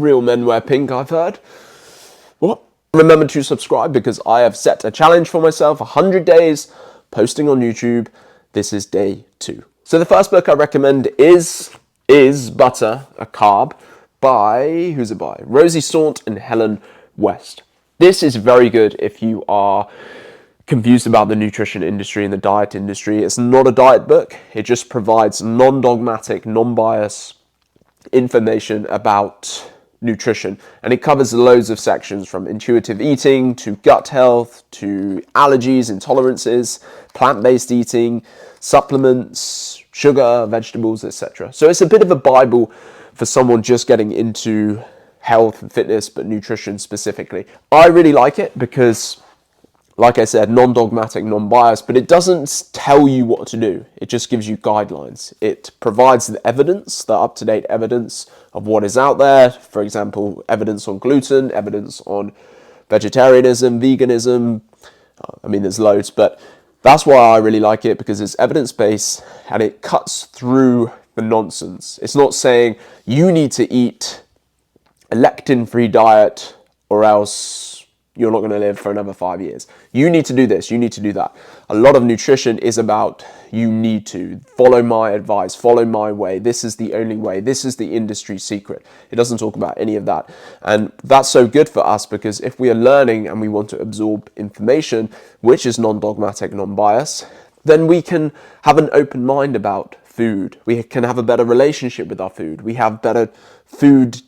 Real men wear pink, I've heard. What? Remember to subscribe because I have set a challenge for myself, 100 days posting on YouTube. This is day 2. So the first book I recommend is Butter A Carb by, who's it by? Rosie Saunt and Helen West. This is very good if you are confused about the nutrition industry and the diet industry. It's not a diet book. It just provides non-dogmatic, non-biased information about nutrition, and it covers loads of sections from intuitive eating to gut health to allergies, intolerances, plant-based eating, supplements, sugar, vegetables, etc. So it's a bit of a Bible for someone just getting into health and fitness, but nutrition specifically. I really like it because, like I said, non-dogmatic, non-biased, but it doesn't tell you what to do. It just gives you guidelines. It provides the evidence, the up-to-date evidence of what is out there. For example, evidence on gluten, evidence on vegetarianism, veganism. I mean, there's loads, but that's why I really like it, because it's evidence-based and it cuts through the nonsense. It's not saying you need to eat a lectin-free diet or else you're not going to live for another 5 years. You need to do this, you need to do that. A lot of nutrition is about you need to follow my advice, follow my way. This is the only way. This is the industry secret. It doesn't talk about any of that. And that's so good for us, because if we are learning and we want to absorb information, which is non-dogmatic, non-biased, then we can have an open mind about food. We can have a better relationship with our food. We have better food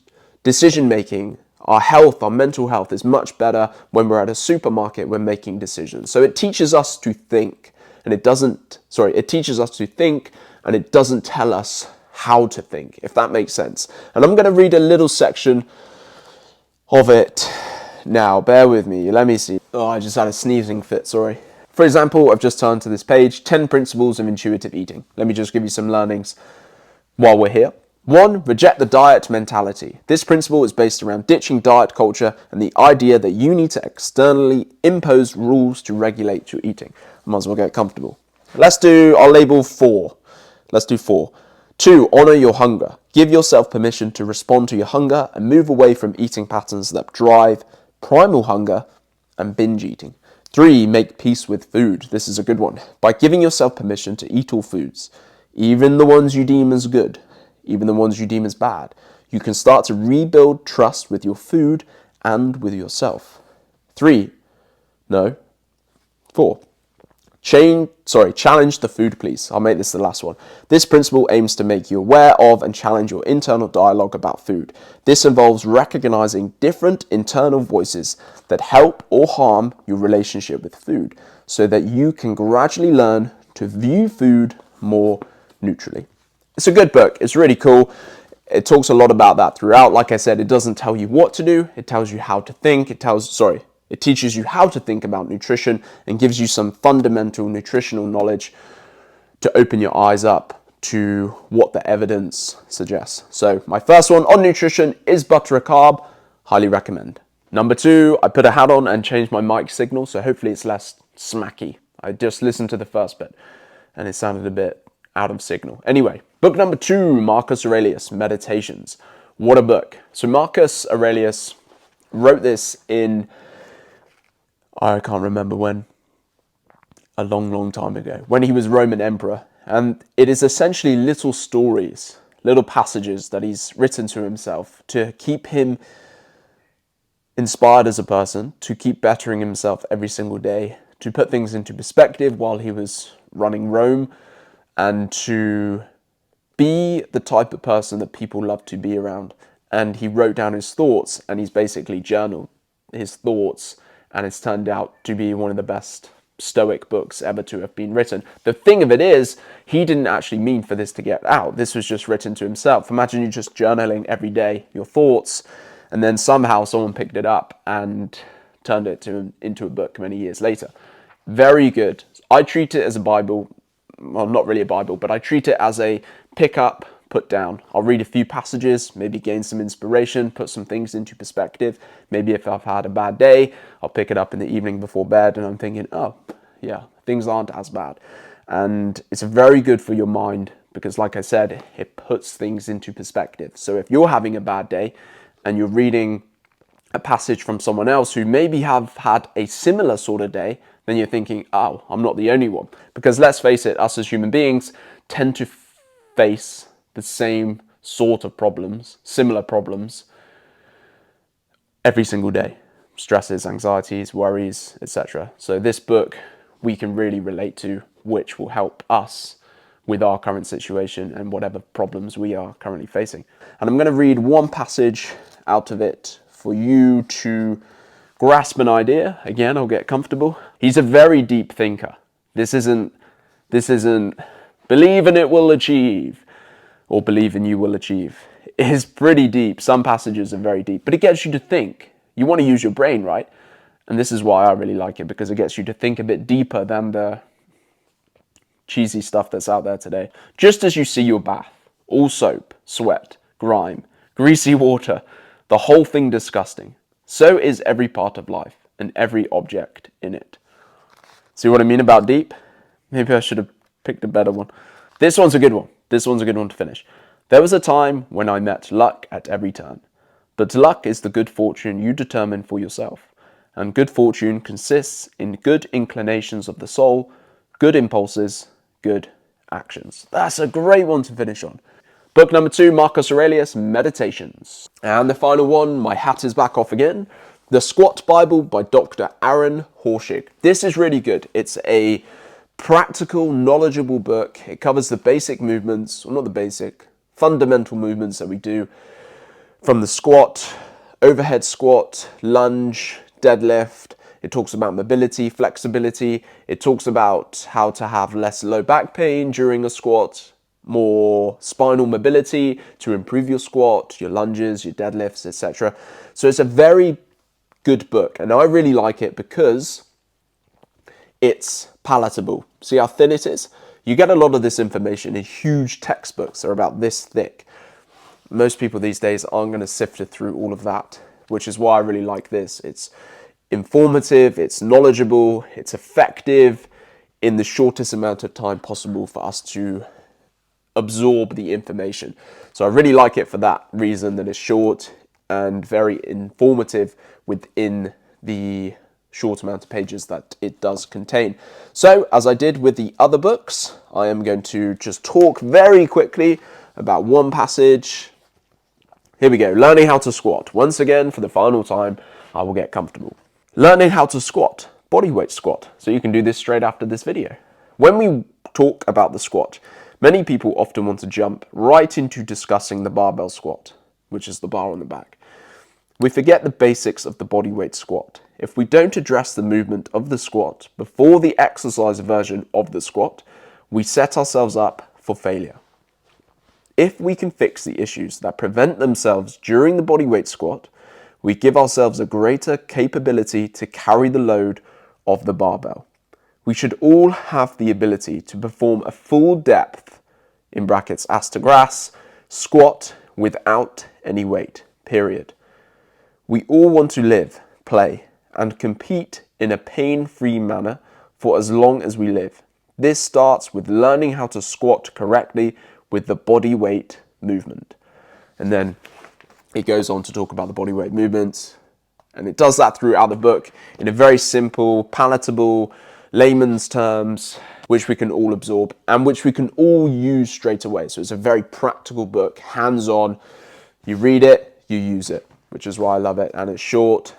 decision making. Our health, our mental health is much better when we're at a supermarket, when making decisions. So it teaches us to think, and it teaches us to think, and it doesn't tell us how to think, if that makes sense. And I'm going to read a little section of it now. Bear with me. Let me see. Oh, I just had a sneezing fit, sorry. For example, I've just turned to this page, 10 principles of intuitive eating. Let me just give you some learnings while we're here. 1. Reject the diet mentality. This principle is based around ditching diet culture and the idea that you need to externally impose rules to regulate your eating. I might as well get comfortable. I'll label 4. Let's do 4. 2. Honor your hunger. Give yourself permission to respond to your hunger and move away from eating patterns that drive primal hunger and binge eating. 3. Make peace with food. This is a good one. By giving yourself permission to eat all foods, even the ones you deem as good, even the ones you deem as bad, you can start to rebuild trust with your food and with yourself. 4. Challenge the food police. I'll make this the last one. This principle aims to make you aware of and challenge your internal dialogue about food. This involves recognizing different internal voices that help or harm your relationship with food, so that you can gradually learn to view food more neutrally. It's a good book. It's really cool. It talks a lot about that throughout. Like I said, it doesn't tell you what to do. It tells you how to think. It teaches you how to think about nutrition and gives you some fundamental nutritional knowledge to open your eyes up to what the evidence suggests. So my first one on nutrition is Butter A Carb. Highly recommend. Number 2, I put a hat on and changed my mic signal, so hopefully it's less smacky. I just listened to the first bit and it sounded a bit out of signal. Anyway, book number 2, Marcus Aurelius, Meditations. What a book. So Marcus Aurelius wrote this in, I can't remember when, a long time ago, when he was Roman emperor. And it is essentially little stories, little passages that he's written to himself to keep him inspired as a person, to keep bettering himself every single day, to put things into perspective while he was running Rome, and to be the type of person that people love to be around. And he wrote down his thoughts, and he's basically journaled his thoughts, and it's turned out to be one of the best Stoic books ever to have been written. The thing of it is, he didn't actually mean for this to get out. This was just written to himself. Imagine you just journaling every day your thoughts, and then somehow someone picked it up and turned it into a book many years later. Very good. I treat it as a Bible. Well, not really a Bible, but I treat it as a pick up, put down. I'll read a few passages, maybe gain some inspiration, put some things into perspective. Maybe if I've had a bad day, I'll pick it up in the evening before bed and I'm thinking, oh, yeah, things aren't as bad. And it's very good for your mind because, like I said, it puts things into perspective. So if you're having a bad day and you're reading a passage from someone else who maybe have had a similar sort of day, then you're thinking, oh, I'm not the only one. Because let's face it, us as human beings tend to face the same sort of problems, similar problems, every single day. Stresses, anxieties, worries, etc. So this book we can really relate to, which will help us with our current situation and whatever problems we are currently facing. And I'm going to read one passage out of it for you to grasp an idea. Again, I'll get comfortable. He's a very deep thinker. This isn't believe and it will achieve, or believe and you will achieve. It is pretty deep. Some passages are very deep, but it gets you to think. You want to use your brain, right? And this is why I really like it, because it gets you to think a bit deeper than the cheesy stuff that's out there today. Just as you see your bath, all soap, sweat, grime, greasy water, the whole thing disgusting, so is every part of life and every object in it. See what I mean about deep? Maybe I should have picked a better one. This one's a good one. This one's a good one to finish. There was a time when I met luck at every turn. But luck is the good fortune you determine for yourself. And good fortune consists in good inclinations of the soul, good impulses, good actions. That's a great one to finish on. Book number 2, Marcus Aurelius, Meditations. And the final one, my hat is back off again, The Squat Bible by Dr. Aaron Horschig. This is really good. It's a practical, knowledgeable book. It covers the basic movements, or not the basic, fundamental movements that we do from the squat, overhead squat, lunge, deadlift. It talks about mobility, flexibility. It talks about how to have less low back pain during a squat, more spinal mobility to improve your squat, your lunges, your deadlifts, etc. So it's a very good book, and I really like it because it's palatable. See how thin it is? You get a lot of this information in huge textbooks. They're about this thick. Most people these days aren't going to sift through all of that, which is why I really like this. It's informative, it's knowledgeable, it's effective in the shortest amount of time possible for us to absorb the information. So I really like it for that reason, that it's short and very informative within the short amount of pages that it does contain. So, as I did with the other books, I am going to just talk very quickly about one passage. Here we go. Learning how to squat. Once again, for the final time, I will get comfortable. Learning how to squat. Bodyweight squat. So you can do this straight after this video. When we talk about the squat, many people often want to jump right into discussing the barbell squat, which is the bar on the back. We forget the basics of the bodyweight squat. If we don't address the movement of the squat before the exercise version of the squat, we set ourselves up for failure. If we can fix the issues that prevent themselves during the bodyweight squat, we give ourselves a greater capability to carry the load of the barbell. We should all have the ability to perform a full depth, in brackets as to grass, squat without any weight, period. We all want to live, play, and compete in a pain-free manner for as long as we live. This starts with learning how to squat correctly with the body weight movement. And then it goes on to talk about the body weight movements, and it does that throughout the book in a very simple, palatable, layman's terms, which we can all absorb and which we can all use straight away. So it's a very practical book, hands-on. You read it, you use it, which is why I love it. And it's short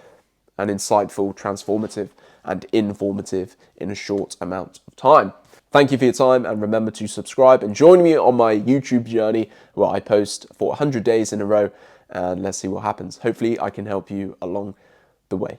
and insightful, transformative and informative in a short amount of time. Thank you for your time, and remember to subscribe and join me on my YouTube journey where I post for 100 days in a row, and let's see what happens. Hopefully I can help you along the way.